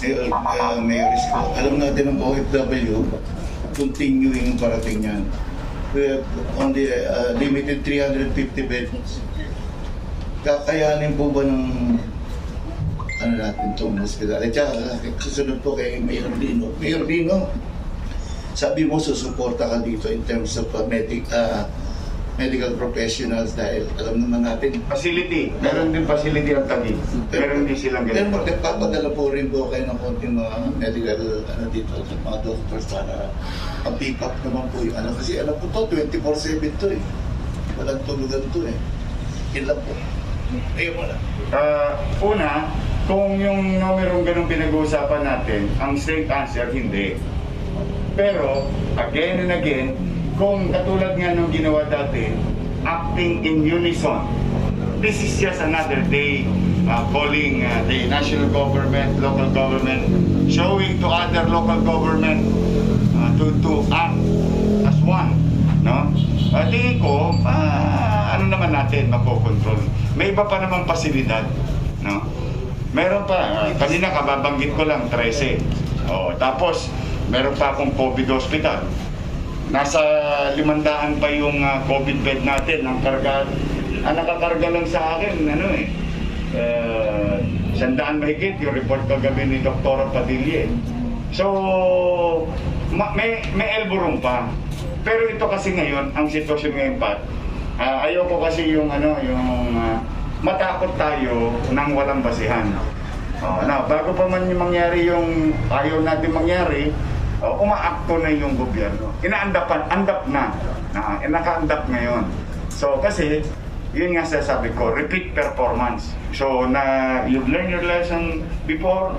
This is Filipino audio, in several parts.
May risk. Alam natin ang OFW, continuing parating yan. We have only limited 350 beds. Kakayanin po ba ng natin itong hospital? At saka, susunod po kay Mayor Dino. Mayor Dino, sabi mo susuporta ka dito in terms of medical professionals dahil alam naman natin. Facility. Meron din facility ang Taguig. Meron din silang ganito. Pero magpapadala po rin po kayo ng konting mga medical dito sa mga doctors para pick up naman po yung kasi alam po to 24/7 to eh. Walang tulugan to eh. Yun lang po. Ayun mo lang. Una, kung yung numerong ganun pinag-uusapan natin, ang straight answer, hindi. Pero, again and again, kung katulad nga nung ginawa dati, acting in unison, this is just another day calling the national government, local government, showing to other local government to act as one. No? Tingin ko, ano naman natin makokontrol. May iba pa namang pasilidad. No? Meron pa, kanina kababanggit ko lang, 13. Tapos, meron pa akong COVID hospital. Nasa 500 pa yung COVID bed natin. Ang nakakarga lang sa akin, 100 mahigit yung report kagabi ni Dr. Padilla. So, may elbow room pa. Pero ito kasi ngayon, ang sitwasyon ngayon pa, ayoko kasi yung matakot tayo nang walang basihan. Bago pa man yung mangyari yung ayaw natin mangyari, umaakto na yung gobyerno. Andap na. Naka-andap ngayon. So kasi, yun nga sasabi ko, repeat performance. So you've learned your lesson before,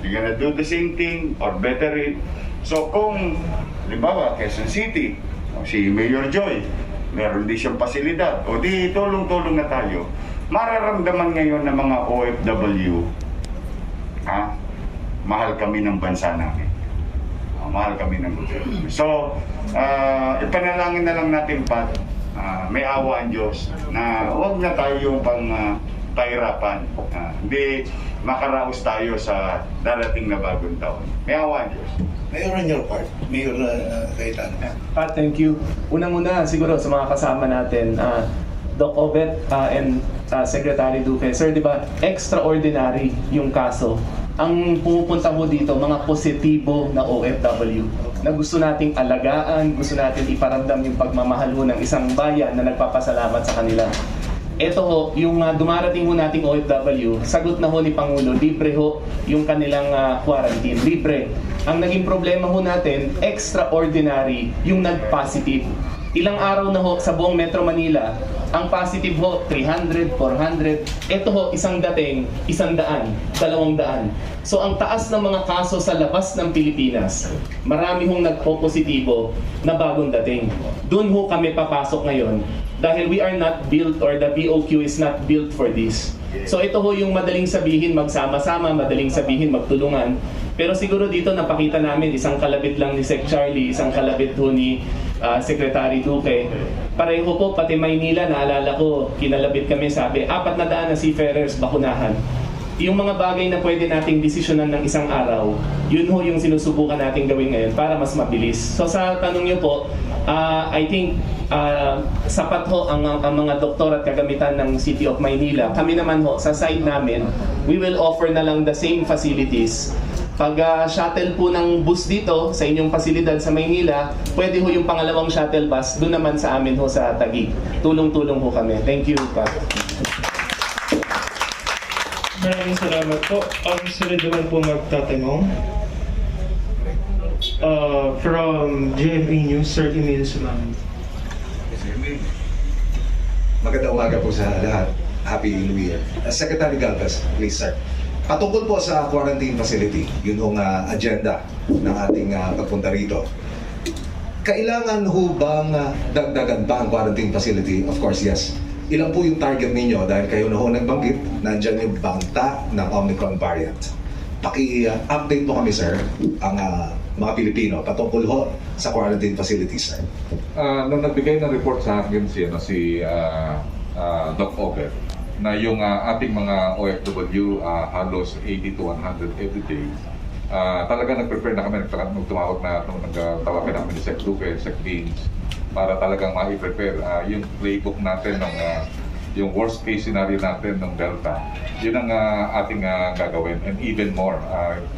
you're gonna do the same thing or better it. So kung, halimbawa, Quezon City, si Mayor Joy, meron din siyang pasilidad, o di tulong-tulong na tayo. Mararamdaman ngayon ng mga OFW, mahal kami ng bansa namin. Mahal kami ng gobyerno. So, ipanalangin na lang natin pa, may awa ang Diyos na huwag na tayo pang pahirapan. Hindi makaraos tayo sa darating na bagong taon. May awa ang Diyos. Mayor on your part, Mayor Katanungan. Thank you. Unang-una siguro sa mga kasama natin, Doc Obet and Secretary Duque. Sir, di ba, extraordinary yung kaso. Ang pumupunta mo dito, mga positibo na OFW na gusto nating alagaan, gusto natin iparamdam yung pagmamahal ho ng isang bayan na nagpapasalamat sa kanila. Ito ho, yung dumarating ho nating OFW, sagot na ho ni Pangulo, libre ho yung kanilang quarantine, libre. Ang naging problema ho natin, extraordinary yung nag-positive. Ilang araw na ho sa buong Metro Manila, ang positive ho, 300, 400. Ito ho, isang dating, 100, 200. So ang taas ng mga kaso sa labas ng Pilipinas, marami hong nagpo-positibo na bagong dating. Doon ho kami papasok ngayon dahil we are not built or the BOQ is not built for this. So ito ho yung madaling sabihin magsama-sama, madaling sabihin magtulungan. Pero siguro dito napakita namin isang kalabit lang ni Sec Charlie, isang kalabit ho ni Secretary Duque. Pareho po, pati Maynila, naalala ko, kinalabit kami, sabi, 400 na seafarers bakunahan. Yung mga bagay na pwede nating desisyonan ng isang araw, yun ho yung sinusubukan nating gawin ngayon para mas mabilis. So sa tanong niyo po, I think sapat ho ang mga doktor at kagamitan ng City of Maynila. Kami naman ho, sa side namin, we will offer na lang the same facilities. Pag shuttle po ng bus dito sa inyong pasilidad sa Maynila, pwede ho yung pangalawang shuttle bus doon naman sa amin ho sa Taguig. Tulong-tulong ho kami. Thank you, Pa. Maraming salamat po. Ang sunod naman po magtatanong. From GMA News, 30 minutes naman. Magandang umaga po sa lahat. Happy New Year. Secretary Galvez, please sir. Patungkol po sa quarantine facility, yun ang agenda ng ating pagpunta rito. Kailangan ho bang dagdagan pa ang quarantine facility? Of course, yes. Ilan po yung target ninyo dahil kayo na ho nagbanggit, nandyan yung bangta ng Omicron variant. Paki-update po kami, sir, ang mga Pilipino patungkol ho sa quarantine facilities, sir. Nung nagbigay ng report sa akin si Doc Obet, na yung ating mga OFW halos 80 to 100 every day, talaga nag-prepare na kami, nagtumawag na, nagtawagan namin ni Sec Duque, Sec Beans, para talagang ma-prepare yung playbook natin ng yung worst case scenario natin ng Delta. Yun ang ating gagawin, and even more,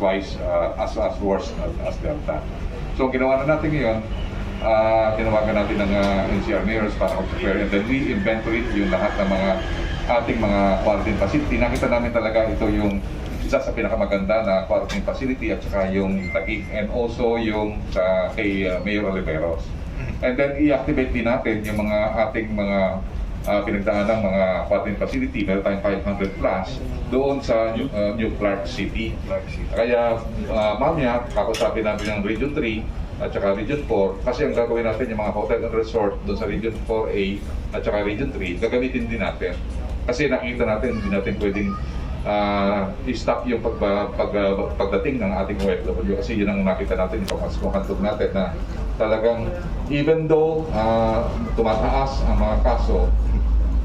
twice as worse as Delta. So ginawa na natin ngayon, tinawagan natin ng NCR mayors para mag-prepare, and then we inventory yung lahat ng mga ating mga quarantine facility. Nakita namin talaga ito yung isa sa pinakamaganda na quarantine facility, at saka yung Taguig, and also yung sa kay Mayor Oliveros. And then i-activate din natin yung mga ating mga pinagdaan ng mga quarantine facility. Meron tayong 500 plus doon sa New Clark City. Kaya mamaya, kakusapin natin ng Region 3 at saka Region 4, kasi ang gagawin natin yung mga hotel and resort doon sa Region 4A at saka Region 3, gagamitin din natin. Kasi nakita natin, hindi natin pwedeng i-stop yung pagdating ng ating OFW, kasi yun ang nakita natin, yung pagkantog natin na talagang even though tumataas ang mga kaso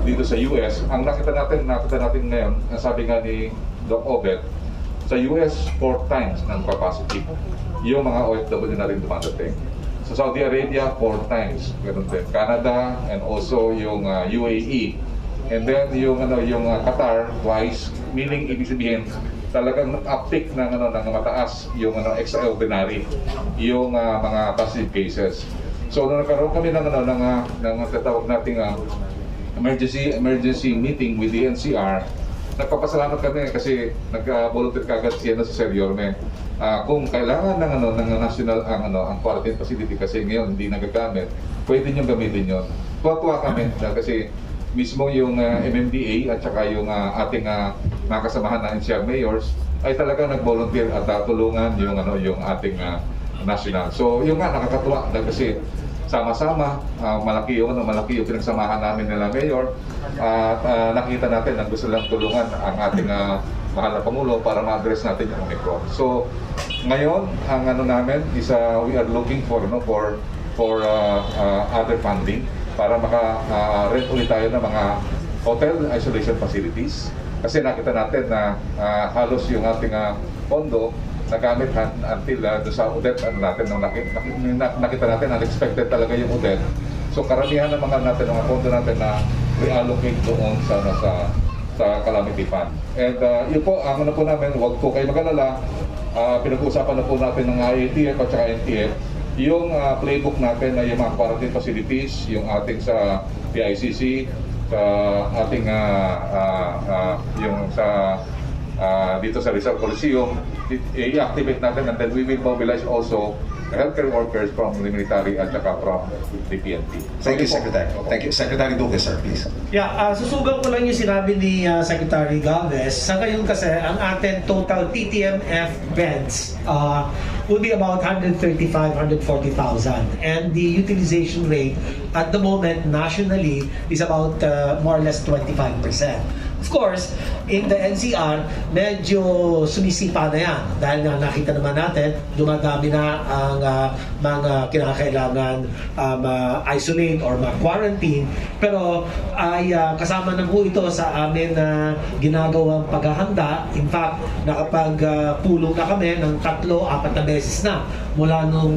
dito sa US, ang nakita natin ngayon, sabi nga ni Doc Obet, sa US 4 times ng capacity yung mga OFW na rin dumadating. Sa Saudi Arabia 4 times, ganun din. Canada, and also yung UAE. And then yung Qatar twice, meaning ibig sabihin talagang uptick ng ng mataas yung extraordinary yung mga positive cases. So nung nagkaroon kami ng tatawag nating emergency meeting with the NCR, nagpapasalamat kami kasi nag-volunteer kagad si Sir Yorme. Kung kailangan ng national ang quarantine facility kasi ngayon hindi nagagamit, pwede nyo gamitin yon. Tuwa-tuwa kami kasi mismo yung MMDA at saka yung ating mga kasamahan na NCR mayors ay talaga nag-volunteer at tulungan yung ating national. So yung nakakatuwa kasi sama-sama, malaki yung pinagsamahan namin nila mayor, at nakita natin na gusto lang tulungan ang ating mahal na Pangulo para ma-address natin yung Omicron. So ngayon ang namin is we are looking for other funding para maka-rent ulit tayo ng mga hotel isolation facilities, kasi nakita natin na halos yung ating pondo nagamit until sa UDET nakita natin unexpected talaga yung UDET. So karamihan ng mga pondo natin na reallocate doon sa calamity fund. And yun po, ang po namin, huwag po kayo mag-alala, pinag-uusapan na po natin ng IATF at saka NTF yung playbook natin na yung mga quarantine facilities, yung ating sa PICC, sa ating yung sa dito sa Rizal Coliseum, i-activate natin, and then we will mobilize also the healthcare workers from the military at saka from the PNP. Thank you, Secretary. Thank you. Secretary Duque, sir, please. Yeah, susugal ko lang yung sinabi ni Secretary Galvez. Sa ngayon kasi, ang ating total TTMF beds would be about 135,000, 140,000. And the utilization rate at the moment nationally is about more or less 25%. Of course, in the NCR, medyo sumisipa na yan. Dahil nga nakita naman natin, dumadami na ang mga kinakailangan isolate or quarantine. Pero ay kasama na po ito sa amin na ginagawang paghahanda. In fact, nakapagpulong na kami ng 3-4 na beses na mula nung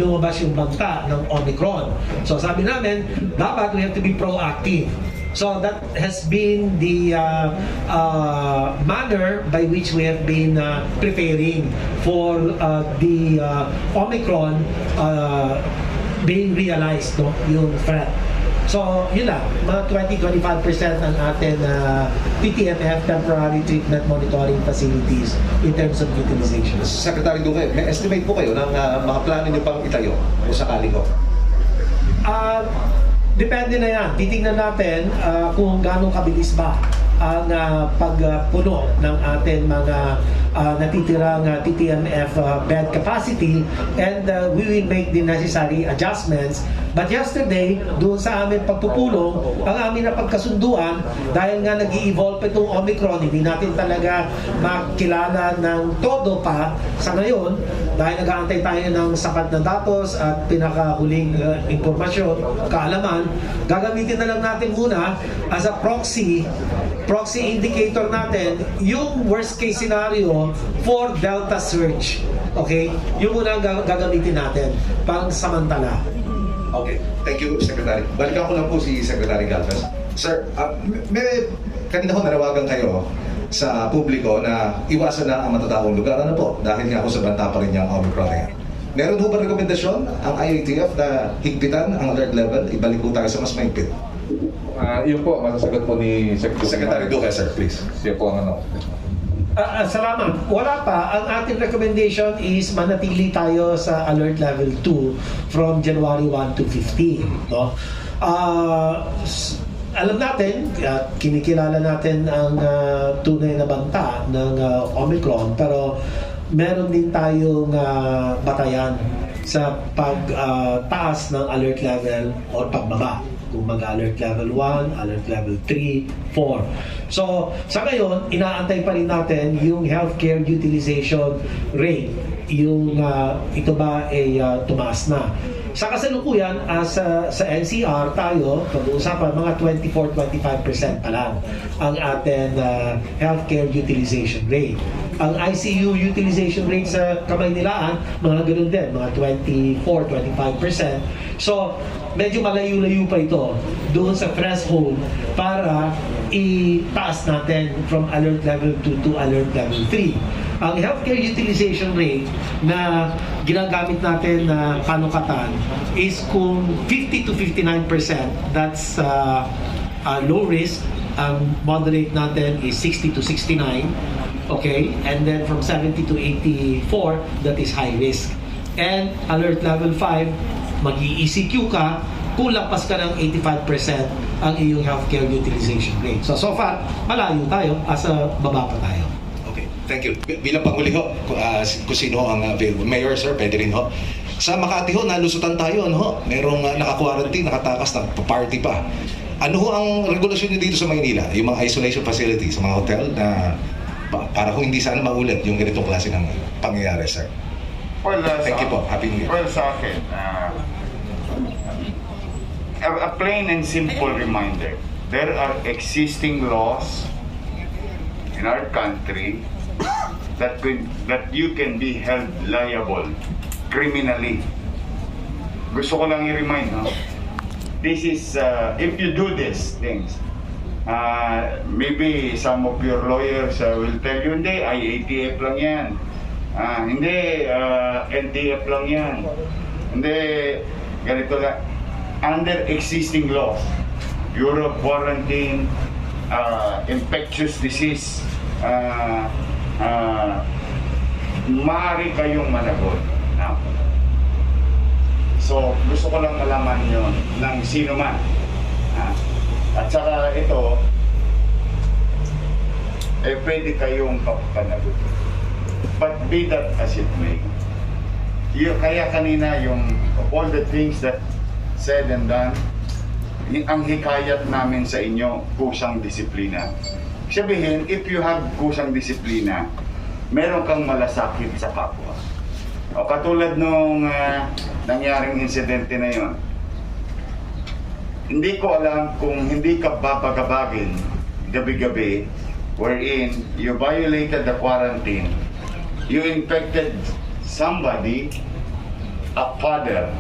lumabas yung banta ng Omicron. So sabi namin, dapat we have to be proactive. So that has been the manner by which we have been preparing for the Omicron being realized, no, yung threat. So yun lang, mga 20-25% ng ating TTMF, temporary treatment monitoring facilities in terms of utilization. Secretary Duque, may estimate po kayo ng mga plano niyo pang itayo o sakali ko? Depende na yan. Titingnan natin kung gaano kabilis ba ang pagpuno ng ating mga natitirang TTMF bed capacity, and we will make the necessary adjustments. But yesterday, doon sa aming pagpupulong, ang aming napagkasunduan, dahil nga nag-i-evolve itong Omicron, hindi natin talaga makilala ng todo pa sa ngayon, dahil nag-aantay tayo ng sapat na datos at pinakahuling impormasyon, kaalaman, gagamitin na lang natin muna as a proxy proxy indicator natin, yung worst case scenario for Delta surge. Okay? Yung muna ang gagamitin natin pang samantala. Okay, thank you, Secretary. Balikan ko lang po si Secretary Galvez. Sir, kanina ko nanawagan kayo sa publiko na iwasan na ang matataong lugar. Ano po? Dahil nga ako sa banta pa rin yung Omicron na yan. Meron po ba rekomendasyon ang IATF na higpitan ang alert level? Ibalik po tayo sa mas mahigpit. Yun po, masasagot po ni Secretary Duque, sir, please. Siya po ang ano. Salamat. Wala pa. Ang ating recommendation is manatili tayo sa alert level 2 from January 1 to 15. No? Alam natin, kinikilala natin ang tunay na banta ng Omicron, pero meron din tayong batayan sa pagtaas ng alert level o pagbaba. Kung mag-alert level 1, alert level 3, 4. So, sa ngayon, inaantay pa rin natin yung healthcare utilization rate. Yung ito ba ay tumaas na. Sa kasalukuyan, sa NCR tayo, pag-uusapan, mga 24-25% pa lang ang ating healthcare utilization rate. Ang ICU utilization rate sa Kamaynilaan, mga ganun din, mga 24-25%. So, medyo malayo-layo pa ito doon sa threshold para itaas natin from alert level 2 to alert level 3. Ang healthcare utilization rate na ginagamit natin na panukatan is kung 50 to 59%, that's low risk. Ang moderate natin is 60 to 69, okay? And then from 70 to 84, that is high risk. And alert level 5, mag-ECQ ka, kung lampas ka ng 85% ang iyong healthcare utilization rate. So far, malayo tayo, asa baba pa tayo. Okay, thank you. Bilang panghuli ho, kung sino ang available. Mayor, sir, pwede rin ho. Sa Makati ho, nalusutan tayo, ano ho? Merong naka-quarantine, nakatakas, party pa. Ano ho ang regulasyon niyo dito sa Maynila? Yung mga isolation facilities, sa mga hotel na para kung hindi sana maulit yung ganitong klase ng pangyayari, sir. Well, Thank you po. Happy New Year. Well, sa akin, a plain and simple reminder, there are existing laws in our country that you can be held liable criminally. Gusto ko lang i-remind, no? This is, if you do these things, maybe some of your lawyers will tell you, hindi, IATF lang yan. Hindi, NTF lang yan. Hindi, ganito lang. Under existing laws, Europe quarantine, infectious disease, maaari kayong managot. So, gusto ko lang malaman yun ng sino man. At saka ito, pwede kayong panagot. But be that as it may. Kaya kanina yung all the things that said and done, ang hikayat namin sa inyo, kusang disiplina. Sabihin, if you have kusang disiplina, meron kang malasakit sa kapwa. O katulad nung nangyaring insidente na yon, hindi ko alam kung hindi ka babagabagin gabi-gabi wherein you violated the quarantine, you infected somebody, a father,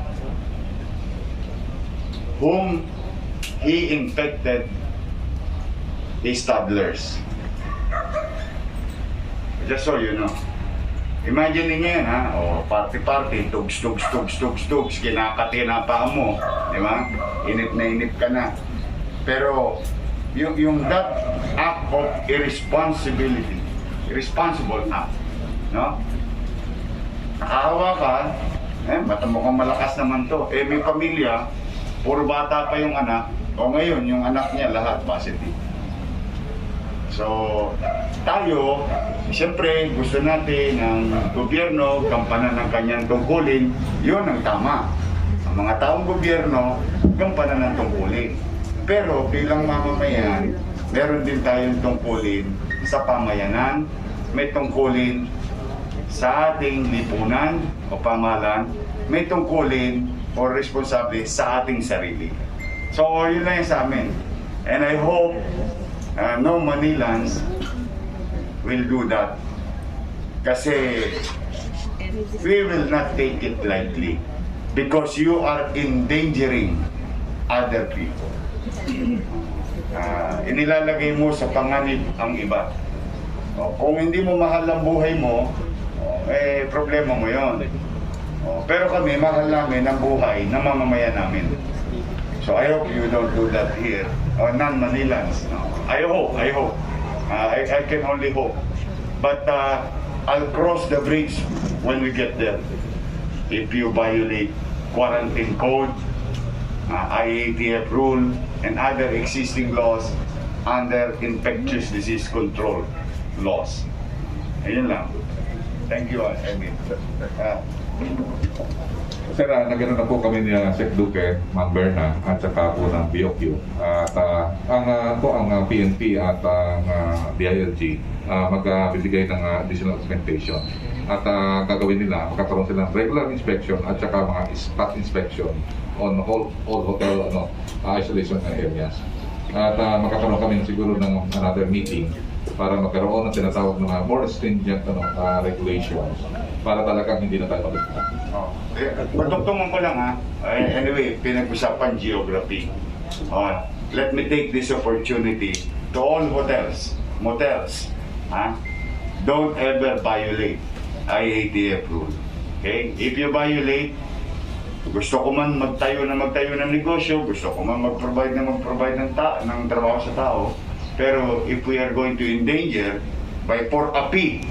whom he infected his toddlers. Just so you know. Imagine niyo yan, ha? O, party-party, tugs, kinakati na pa mo. Di ba? Inip na inip ka na. Pero, yung that act of irresponsible act, no? Nakahawa ka, bata mo kang malakas naman to. May pamilya, puro bata pa yung anak, o ngayon, yung anak niya lahat positive. So, tayo, siyempre, gusto natin ng gobyerno, gampanan ng kanyang tungkulin, yun ang tama. Ang mga taong gobyerno, gampanan ng tungkulin. Pero bilang mamamayan, meron din tayong tungkulin sa pamayanan, may tungkulin sa ating lipunan o pamahalaan, may tungkulin o responsable sa ating sarili. So, yun lang yung sa amin. And I hope no Manilans will do that. Kasi we will not take it lightly because you are endangering other people. Inilalagay mo sa panganib ang iba. Kung hindi mo mahal ang buhay mo, problema mo yon. Pero kami, mahal namin ang buhay ng mamamayan namin. So I hope you don't do that here. Non-Manilans. I hope. I can only hope. But I'll cross the bridge when we get there. If you violate quarantine code, IATF rule, and other existing laws under infectious disease control laws. Ayun lang. Thank you, Emil. Sir, nagano na po kami ni Sec Duque, Ma'am Berna, at saka po ng BOQ. At ang PNP at ang DILG magbibigay ng additional augmentation. At gagawin nila, magkakaroon sila ng regular inspection at saka mga spot inspection on all hotel isolation areas. At magkakaroon kami siguro ng another meeting para magkaroon ng tinatawag ng more stringent regulations para talagang hindi na tayo magkakaroon. Pagtungtungan ko lang ha. Anyway, pinag-usapan geography. Let me take this opportunity to all hotels, motels. Don't ever violate IATF rule. Okay? If you violate, gusto ko man magtayo ng negosyo, gusto ko man mag-provide ng trabaho sa tao, pero if we are going to endanger by for a fee,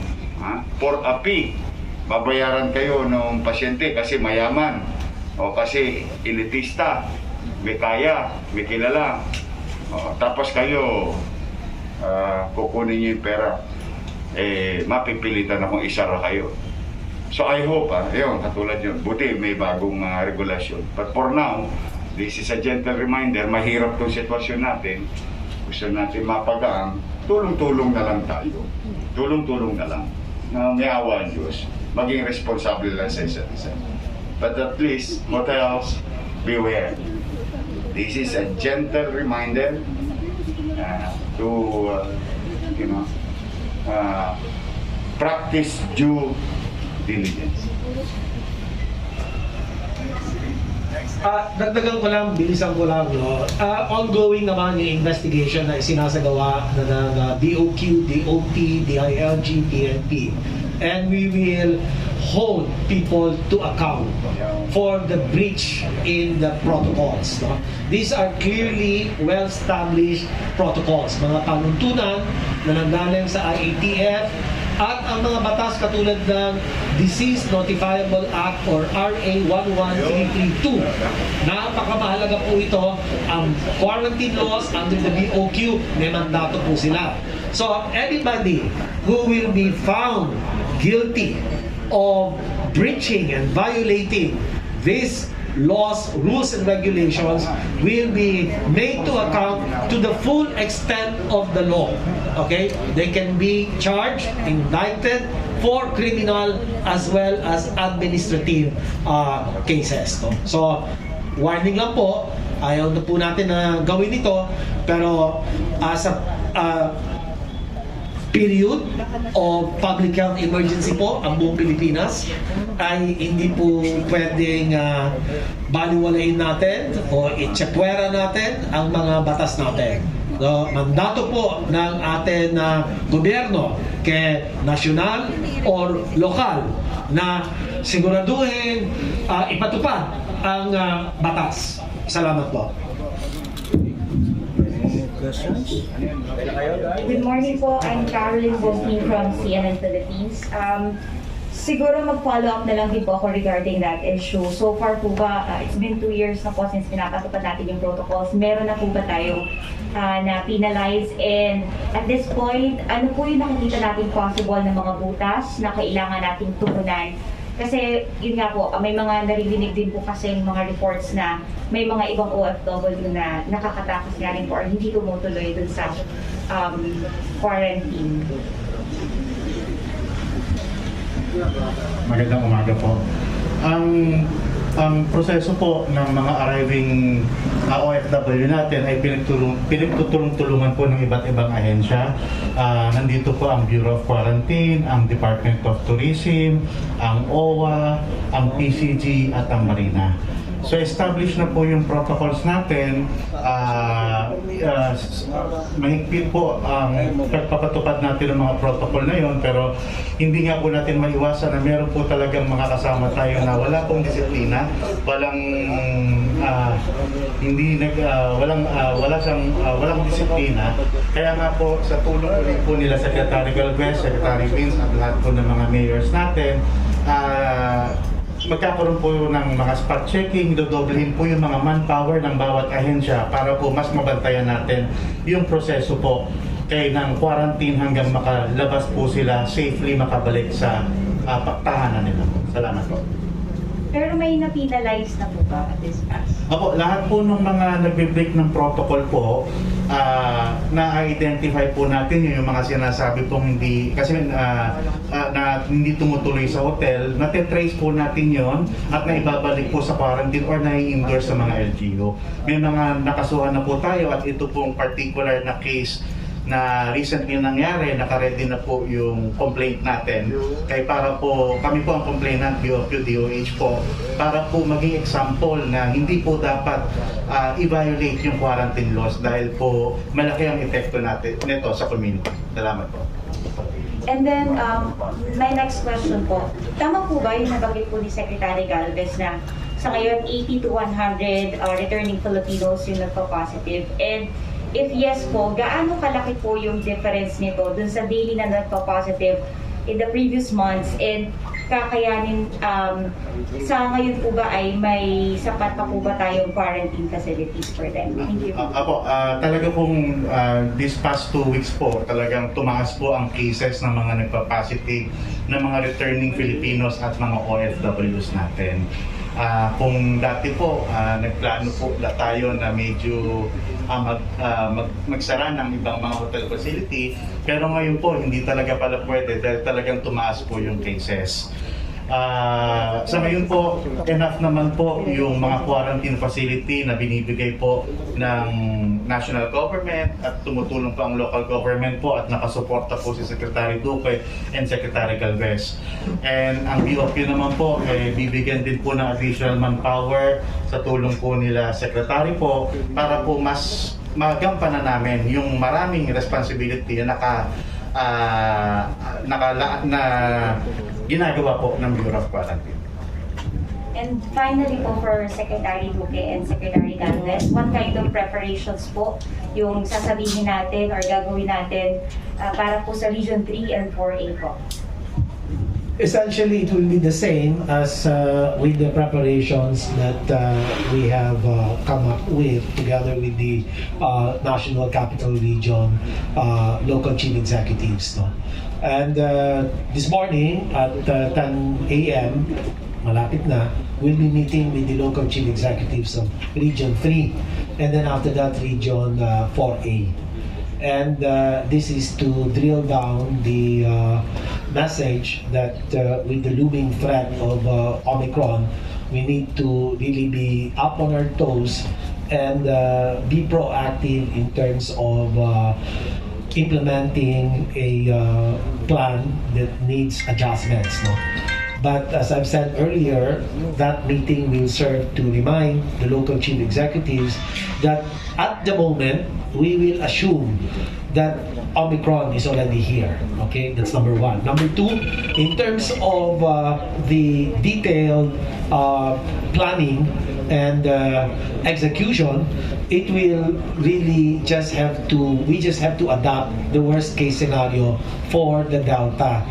babayaran kayo ng pasyente kasi mayaman o kasi elitista, may kaya, may kilala. Tapos kayo kukunin niyo yung pera, mapipilitan akong isara kayo. So I hope, yun, katulad yun, buti may bagong regulasyon. But for now, this is a gentle reminder, mahirap itong sitwasyon natin. Gusto natin mapagaan, tulong-tulong na lang tayo. Tulong-tulong na lang. Na may awa ang Diyos. Maging responsable lang sa isa't isa. But at least, hotels, beware. This is a gentle reminder to, practice due diligence. Dagdagan ko lang, bilisan ko lang, no? Ongoing naman yung investigation na isinasagawa ng BOQ, DOT, DILG, PNP. And we will hold people to account for the breach in the protocols. No? These are clearly well-established protocols. Mga panuntunan na nanggaling sa IATF at ang mga batas katulad ng Disease Notifiable Act or RA 11332. Napakamahalaga po ito. Ang quarantine laws under the BOQ, may mandato po sila. So anybody who will be found guilty of breaching and violating these laws, rules, and regulations will be made to account to the full extent of the law. Okay? They can be charged, indicted for criminal as well as administrative cases. No? So, warning lang po, ayaw na po natin na gawin ito, pero as a period of public health emergency po ang buong Pilipinas ay hindi po pwedeng baliwalain natin o itsekwera natin ang mga batas natin. So, mandato po ng ating gobyerno kay nasyonal or lokal na siguraduhin ipatupad ang batas. Salamat po. Good morning po. I'm Caroline Bosni from CNN Philippines. Siguro mag-follow up na lang din po ako regarding that issue. So far po ba, it's been 2 years na po since pinapatupad natin yung protocols. Meron na po ba tayo na penalize? And at this point, ano po yung nakikita natin possible na mga butas na kailangan nating tugunan? Kasi yun nga po, may mga naririnig din po kasi mga reports na may mga ibang OFW na nakakatakas nga rin po or hindi tumutuloy dun sa quarantine. Magandang umaga po. ang proseso po ng mga arriving OFW natin ay pinagtutulong-tulungan po ng iba't ibang ahensya. Nandito po ang Bureau of Quarantine, ang Department of Tourism, ang OWA, ang PCG at ang Marina. So establish na po yung protocols natin. Mahigpit po ang pagpapatupad natin ng mga protocol na yon, pero hindi nga po natin maiwasan na meron po talagang mga kasama tayo na wala pong disiplina, walang walang disiplina. Kaya nga po sa tulong ulit po nila Secretary Galvez, Secretary Vince at lahat po ng mga mayors natin, magkakaroon po ng mga spot checking, dodoblehin po yung mga manpower ng bawat ahensya para po mas mabantayan natin yung proseso po kay ng quarantine hanggang makalabas po sila safely makabalik sa tahanan nila. Salamat po. Pero may na-penalize na po ba at this pass? Ako, lahat po ng mga nagbe-break ng protocol po, na-identify po natin yung mga sinasabi pong hindi, kasi na hindi tumutuloy sa hotel, nate-trace po natin yon at naibabalik po sa quarantine or nai-endorse sa mga LGU. May mga nakasuhan na po tayo at ito pong particular na case na recently nangyari, naka-ready na po yung complaint natin. Kaya para po, kami po ang complainant, BOQ, DOH po, para po maging example na hindi po dapat i-violate yung quarantine laws dahil po malaki ang epekto natin nito sa community. Salamat po. And then, my next question po, tama po ba yung nabanggit po ni Secretary Galvez na sa ngayon 80 to 100 returning Filipinos yung nagpa-positive? And if yes po, gaano kalaki po yung difference nito dun sa daily na nagpa-positive in the previous months, and kakayanin sa ngayon po ba ay may sapat pa po ba tayong quarantine facilities for them? Thank you. Talaga pong this past 2 weeks po, talagang tumaas po ang cases ng mga nagpa-positive ng mga returning Filipinos at mga OFWs natin. Kung dati po, nagplano po tayo na medyo magsara ng ibang mga hotel facility, pero ngayon po hindi talaga pala pwede dahil talagang tumaas po yung cases. Sa ngayon po, enough naman po yung mga quarantine facility na binibigay po ng national government at tumutulong pa ang local government po at nakasuporta po si Secretary Duque and Secretary Galvez. And ang BOQ naman po, bibigyan din po ng additional manpower sa tulong po nila Secretary po para po mas magampanan namin yung maraming responsibility na ginagawa po ng Bureau of Quarantine. And finally po for Secretary Duque and Secretary Galvez, what kind of preparations po yung sasabihin natin or gagawin natin para po sa Region 3 and 4A po? Essentially, it will be the same as with the preparations that we have come up with together with the National Capital Region local chief executives. No? And this morning at 10 a.m., malapit na, we'll be meeting with the local chief executives of Region 3 and then after that Region 4A. And this is to drill down the message that with the looming threat of Omicron, we need to really be up on our toes and be proactive in terms of implementing a plan that needs adjustments. No? But as I've said earlier, that meeting will serve to remind the local chief executives that at the moment, we will assume that Omicron is already here. Okay, that's number one. Number two, in terms of the detailed planning and execution, it will really just have to, we just have to adapt the worst case scenario for the Delta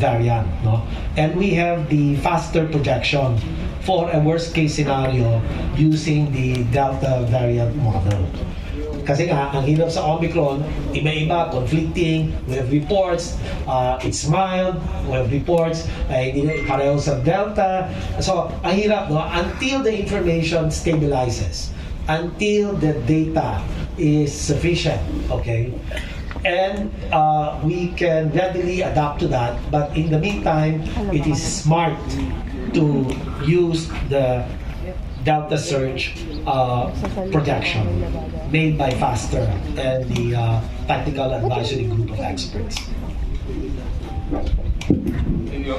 variant. No? And we have the faster projection for a worst case scenario using the Delta variant model. Kasi nga, ang hirap sa Omicron, iba-iba, conflicting, we have reports, it's mild, we have reports, hindi pareho sa Delta. So, ang hirap, no? Until the information stabilizes, until the data is sufficient, okay? and we can readily adapt to that. But in the meantime, it is smart to use the Delta Surge projection made by FASTER and the Technical Advisory Group of Experts.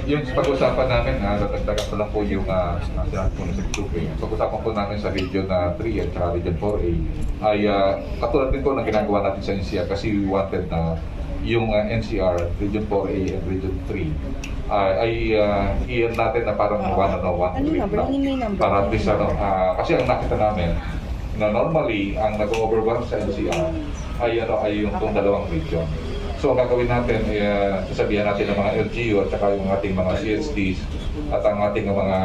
Yung pag-usapan namin, natagdagan ko lang po yung sinabi po ng Secretary. Pag-usapan po namin sa Region 3 at saka Region 4A ay katulad din po ng ginagawa natin sa NCR kasi we wanted na yung NCR, Region 4A and Region 3 ay iyan natin na parang one trip lang. Para at least kasi ang nakita namin na normally ang nag-overwhelm sa NCR ay yung itong dalawang region. So ang gagawin natin ay sasabihan natin ng mga LGU at saka yung ating mga CSDs at ang ating mga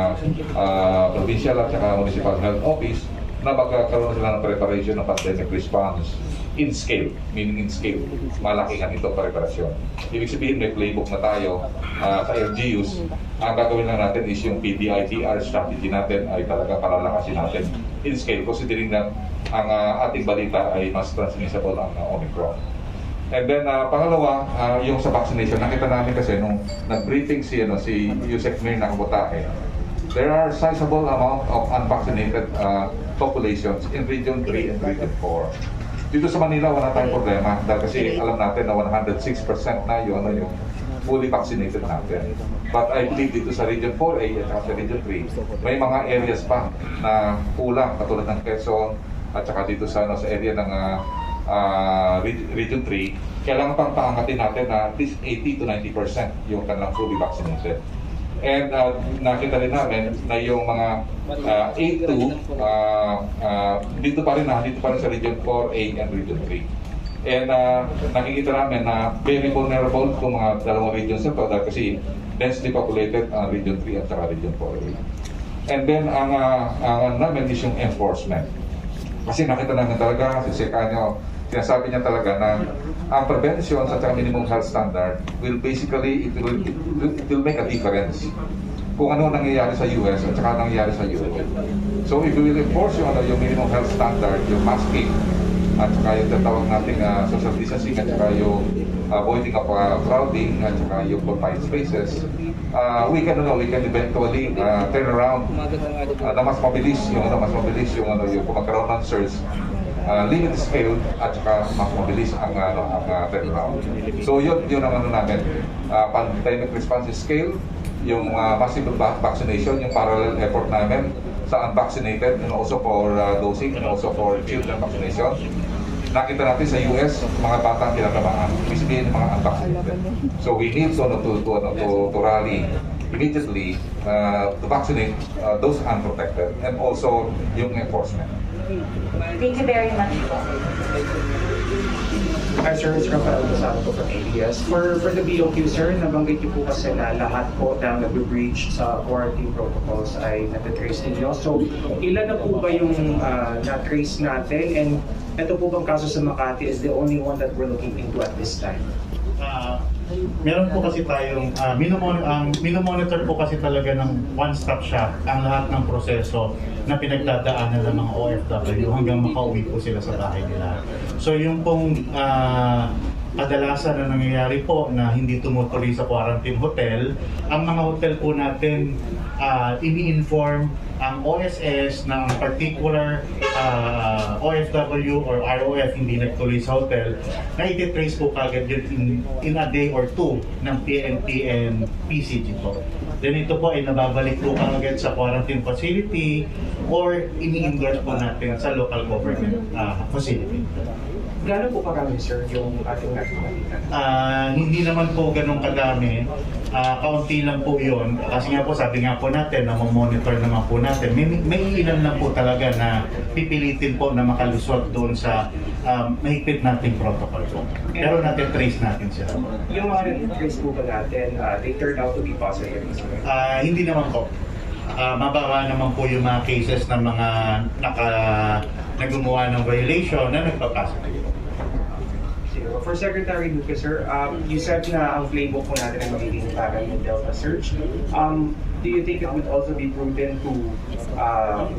provincial at saka municipal health office na magkakaroon sila ng preparation ng pandemic response in scale, meaning in scale. Malakihan ito preparasyon. Ibig sabihin may playbook na tayo sa LGUs. Ang gagawin lang natin is yung PDITR strategy natin ay talaga palalakasin natin in scale considering na ang ating balita ay mas transmissible ang Omicron. And then pangalawa, yung sa vaccination, nakita namin kasi nung nag-briefing si Yusek Mir Nakabutahe, there are sizable amount of unvaccinated populations in Region 3 and Region 4. Dito sa Manila, wala tayong problema dahil kasi alam natin na 106% na yung fully vaccinated natin. But I believe dito sa Region 4A at sa Region 3, may mga areas pa na kulang katulad ng Quezon at saka dito sa area ng Region 3, kailangan pang paangatin natin na at least 80 to 90% yung kanilang fully vaccinated. And nakita rin namin na yung mga A2 dito pa rin sa Region 4A and Region 3. And nakikita namin na very vulnerable itong mga dalawang regions na ito dahil kasi densely populated Region 3 at saka Region 4A. And then ang namin is yung enforcement. Kasi nakita namin talaga, sinasabi niya talaga na ang prevention sa minimum health standard will basically, it will make a difference kung ano nangyayari sa US at saka nangyayari sa Europe. So if we will enforce yung minimum health standard, yung masking, at saka yung tatawag nating social distancing at saka yung avoiding of crowding at saka yung confined spaces, we can eventually turn around na mas mabilis yung kung magkaroon ng surge, limited scale at saka mas mabilis ang turnaround. So yun ang namin, pandemic response scale, yung massive vaccination, yung parallel effort namin sa unvaccinated and also for dosing and also for children vaccination. Nakita natin sa US, mga bata ang kinakabahan, ibig sabihin yung mga unvaccinated. So we need to rally immediately to vaccinate those unprotected and also yung enforcement. Thank you very much. Hi sir, it's Rafael Basado from ABS. For the BOQ sir, nabanggit niyo po kasi na lahat po na nag-breach sa quarantine protocols ay natatrace ninyo. So ilan na po ba yung na-trace natin? And ito po bang kaso sa Makati is the only one that we're looking into at this time? Meron po kasi tayong minomonitor po kasi talaga ng one-stop shop ang lahat ng proseso na pinagdadaanan ng mga OFW hanggang makauwi po sila sa bahay nila. So yung pong kadalasan na nangyayari po na hindi tumutuloy sa quarantine hotel, ang mga hotel po natin ini-inform ang OSS na ang particular OFW or ROF hindi nagtuloy sa hotel, na iti-trace po kagad yun in a day or two ng PNP and PCG po. Then ito po ay nababalik po kagad sa quarantine facility or ini-endorse po natin sa local government facility. Gano'n po karami sir yung ating natin? Hindi naman po ganun kadami. Kaunti lang po yun. Kasi nga po, sabi nga po natin na monitor naman po natin. May ilan lang po talaga na pipilitin po na makalusot doon sa mahigpit nating protocol po. Pero natin trace natin sila. Yung mga trace po ba natin, they turned out to be positive? Hindi naman po. Mababa naman po yung mga cases ng mga na gumawa ng violation na nagpapass. for Secretary Duque, sir, you said na ang playbook po natin ay magiging parang yung Delta surge. Do you think it would also be prudent to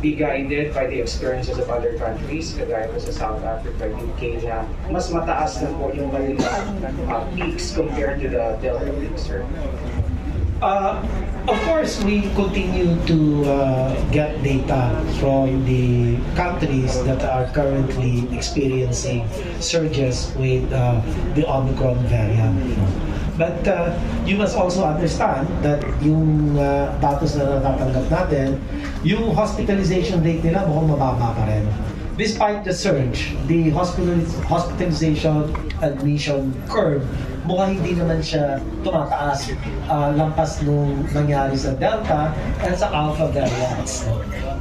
be guided by the experiences of other countries, kagaya po sa South Africa, UK, na mas mataas na po yung kanilang peaks compared to the Delta peaks, sir? Of course, we continue to get data from the countries that are currently experiencing surges with the Omicron variant. But you must also understand that yung datos na natatanggap natin, yung hospitalization rate nila mukhang mababa pa rin. Despite the surge, the hospitalization admission curve mukhang hindi naman siya tumataas lampas nung nangyari sa Delta at sa Alpha variants.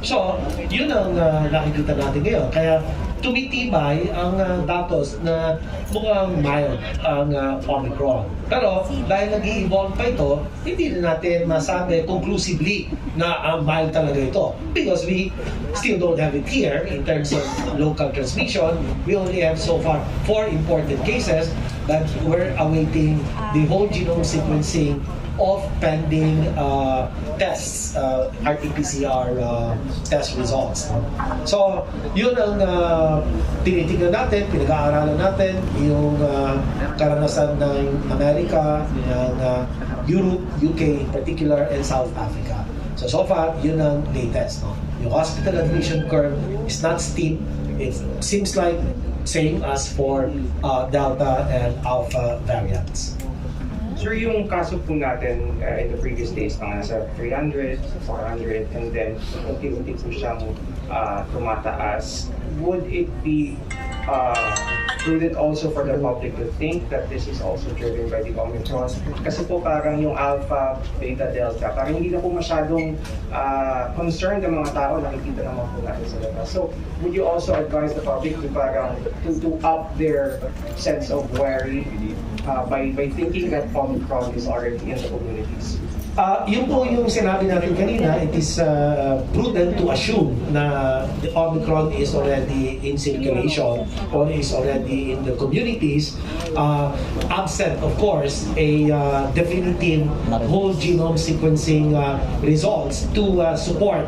So, yun ang nakikita natin ngayon. Kaya tumitibay ang datos na mukhang mild ang Omicron. Pero dahil nag-i-evolve pa ito, hindi na natin masabi conclusively na mild talaga ito. Because we still don't have it here in terms of local transmission. We only have so far 4 imported cases that we're awaiting the whole genome sequencing of pending tests, RT-PCR test results. So, yun ang tinitingnan natin, pinag-aaralan natin, yung karanasan ng Amerika, ng Europe, UK in particular, and South Africa. So far, yun ang latest. No? Yung hospital admission curve is not steep. It seems like same as for Delta and Alpha variants. Sir, yung kaso po natin in the previous days na nasa 300, 400, and then unti-unti po siyang tumataas. Would it be prudent also for the public to think that this is also driven by the Omicron? Kasi po parang yung Alpha, Beta, Delta, parang hindi na po masyadong concerned ang mga tao, nakikita naman po natin sa labas. So, would you also advise the public to parang to up their sense of worry by thinking that Omicron is already in the communities? Yun po yung sinabi natin kanina, it is prudent to assume na the Omicron is already in circulation or is already in the communities, absent, of course, a definitive whole genome sequencing results to support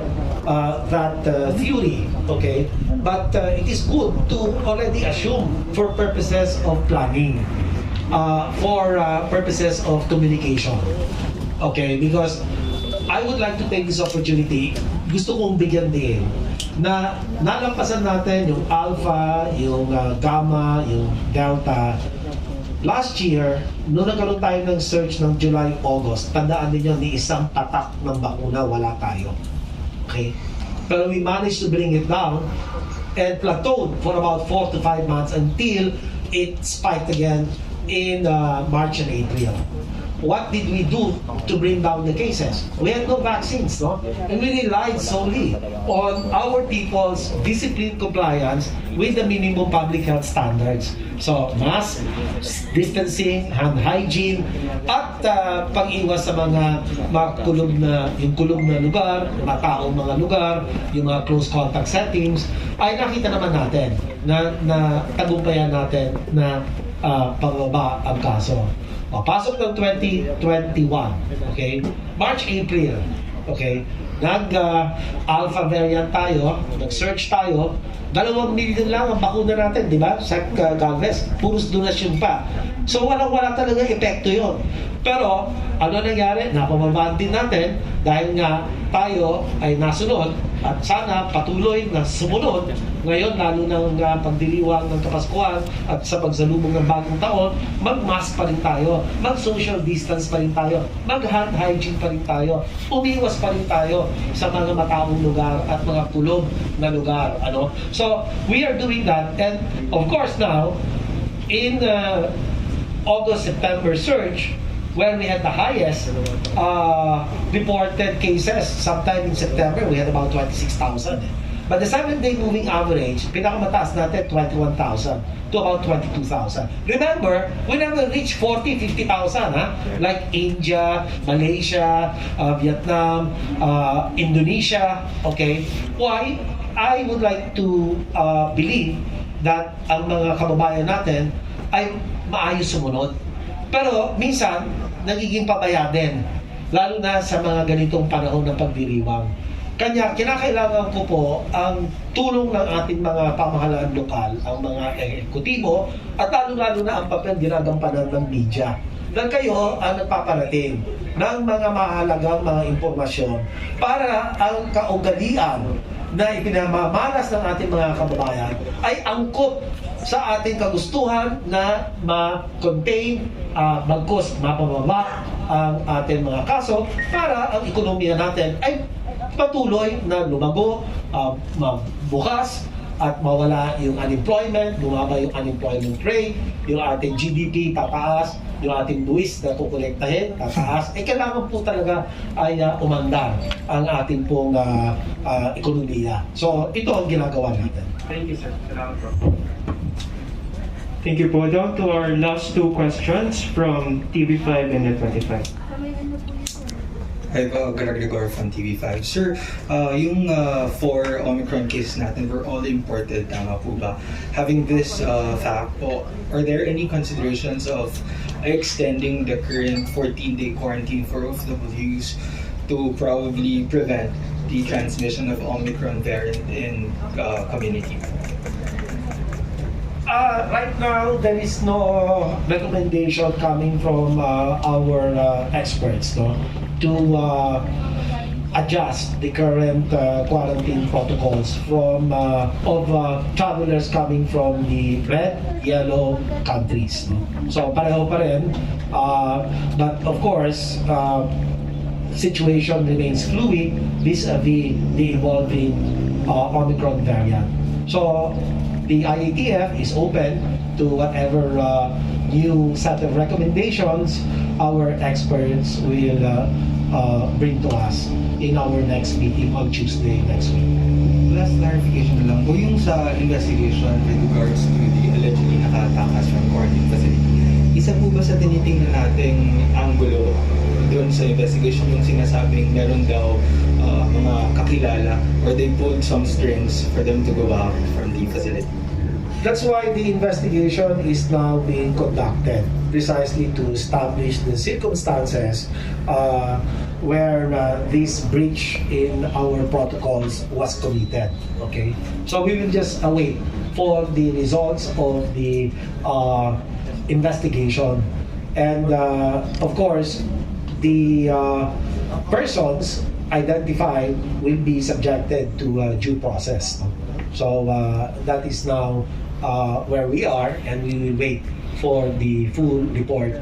that theory, okay? But it is good to already assume for purposes of planning, for purposes of communication. Okay, because I would like to take this opportunity, gusto kong bigyan din na nalampasan natin yung Alpha, yung Gamma, yung Delta. Last year, noong nagkaroon tayo ng surge ng July, August, tandaan niyo ni isang patak ng bakuna, wala tayo. Okay? Pero we managed to bring it down and plateaued for about 4 to 5 months until it spiked again in March and April. What did we do to bring down the cases? We had no vaccines, no? And we relied solely on our people's disciplined compliance with the minimum public health standards. So, mask, distancing, hand hygiene, at pag-iwas sa mga kulog na lugar, mataong mga lugar, yung mga close contact settings, ay nakita naman natin na tagumpayan natin na pababa ang kaso. Pasok ng 2021, okay? March, April, okay? Nag-alpha variant tayo, nag-surge tayo, 2 million lang ang bakuna natin, di ba? Sa Galvez, puros donasyon pa. So walang-wala talaga epekto yon. Pero ano nangyari? Napababaan din natin dahil nga tayo ay nasunod at sana patuloy na sumunod ngayon lalo ng pagdiriwang ng Kapaskuhan at sa pagsalubong ng bagong taon, mag-mask pa rin tayo, mag-social distance pa rin tayo, mag-hand hygiene pa rin tayo, umiwas pa rin tayo sa mga mataong lugar at mga kulog na lugar. Ano? So, we are doing that and of course now, in August-September surge, when we had the highest reported cases, sometime in September, we had about 26,000. But the 7-day moving average, pinakamataas natin, 21,000 to about 22,000. Remember, we never reached 40,000, 50,000, like India, Malaysia, Vietnam, Indonesia, okay? Why? I would like to believe that ang mga kababayan natin ay maayos sumunod. Pero minsan, nagiging pabaya din, lalo na sa mga ganitong panahon ng pagdiriwang. Kanya, kinakailangan ko po ang tulong ng ating mga pamahalaan lokal, ang mga ekutibo, at lalo-lalo na ang papel ginagampanan ng media. Dahil kayo ang nagpaparating ng mga mahalagang mga impormasyon para ang kaugalian na ipinamamalas ng ating mga kababayan ay angkop sa ating kagustuhan na ma-contain, bagkus mapababa ang ating mga kaso para ang ekonomiya natin ay patuloy na lumago, bukas at mawala yung unemployment, bumaba yung unemployment rate, yung ating GDP tataas, yung ating buwis na kukolektahin tataas. Kailangan po talaga ay umandar ang ating pong ekonomiya. So ito ang ginagawa natin. Thank you, sir. Salamat po. Thank you po. Down to our last two questions from TV5 and Net25. Hi po, Gregor from TV5. Sir, yung 4 Omicron cases natin were all imported, tama po ba? Having this fact po, are there any considerations of extending the current 14-day quarantine for OFWs to probably prevent the transmission of Omicron variant in community? Right now, there is no recommendation coming from our experts, no, to adjust the current quarantine protocols from of travelers coming from the red, yellow countries. No? So pareho pa rin, but of course, situation remains fluid vis-a-vis the evolving Omicron variant. So the IATF is open to whatever new set of recommendations our experts will bring to us in our next meeting on Tuesday next week. Last clarification lang po, yung sa investigation with regards to the allegedly nakatakas from quarantine facility, isa po ba sa tinitingnan nating angulo doon sa investigation yung sinasabing meron daw mga kakilala or they pulled some strings for them to go out from the facility? That's why the investigation is now being conducted, precisely to establish the circumstances where this breach in our protocols was committed. Okay, so we will just await for the results of the investigation, and of course, the persons identified will be subjected to due process. So that is now where we are, and we will wait for the full report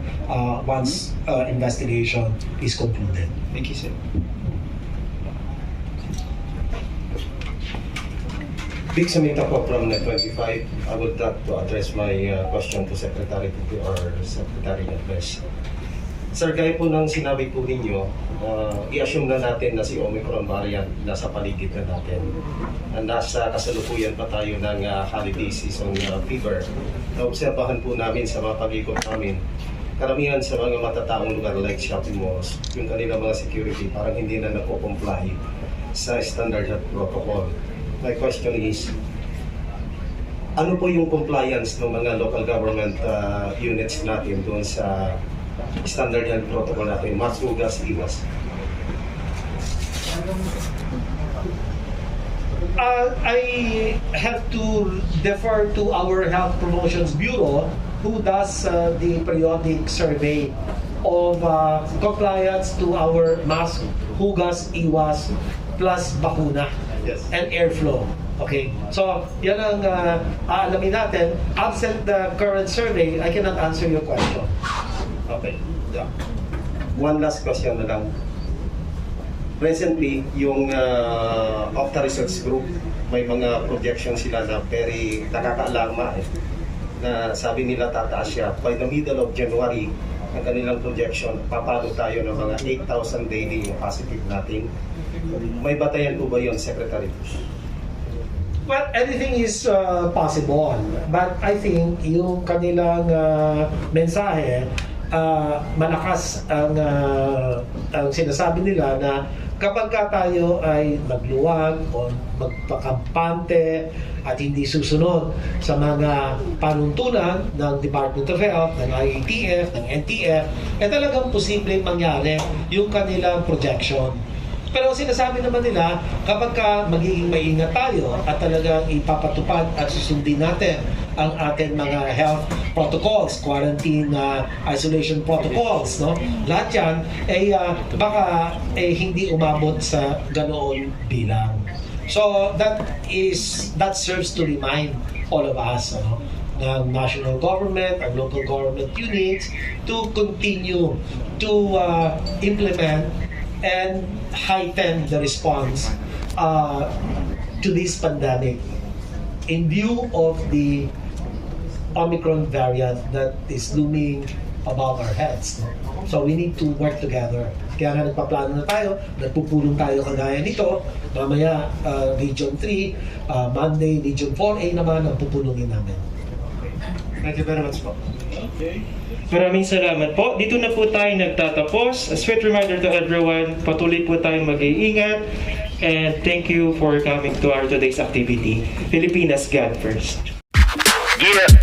once investigation is concluded. Thank you, sir. Big Samita po from Net25. I would like to address my question to Secretary Pupi or Secretary Redz. Sir, gaya po ng sinabi po ninyo, i-assume na natin na si Omicron variant nasa paligid na natin. Nasa kasalukuyan pa tayo ng holiday season fever. Naobserbahan po namin sa mga pag-ikot namin, karamihan sa mga matataong lugar like shopping malls, yung kanilang mga security parang hindi na nagpo-comply sa standard health protocol. My question is, ano po yung compliance ng mga local government units natin doon sa standard health protocol natin, mas hugas, iwas? I have to defer to our Health Promotions Bureau, who does the periodic survey of compliance to our mask, hugas, iwas, plus bakuna, and airflow. Okay, so yan ang aalamin natin. Absent the current survey, I cannot answer your question. Okay. Yeah. One last question na lang. Recently, yung Opta Research Group, may mga projections sila na very nakaka-alarma na sabi nila tataas siya. By the middle of January, ang kanilang projection, papalo tayo ng mga 8,000 daily yung positive natin. May batayan po ba yun, Secretary? Well, anything is possible. But I think yung kanilang mensahe, malakas ang sinasabi nila na kapag ka tayo ay magluwag o magpakampante at hindi susunod sa mga panuntunan ng Department of Health, ng IATF, ng NTF, talagang posibleng mangyari yung kanilang projection. Pero sinasabi naman nila, kapag ka magiging maingat tayo at talagang ipapatupad at susundin natin ang ating mga health protocols, quarantine, isolation protocols, no? Lahat yan, baka hindi umabot sa ganoon bilang. So that serves to remind all of us, no? Ng national government, our local government units, to continue to implement and heighten the response to this pandemic in view of the Omicron variant that is looming above our heads. No? So we need to work together. Kaya nga nagpaplano na tayo, nagpupulong tayo kagaya nito. Mamaya, Region 3, Monday, Region 4A naman ang pupulungin namin. Thank you very much po. Okay. Maraming salamat po. Dito na po tayo nagtatapos. A sweet reminder to everyone, patuloy po tayong mag-iingat. And thank you for coming to our today's activity. Filipinas, God first. Yeah.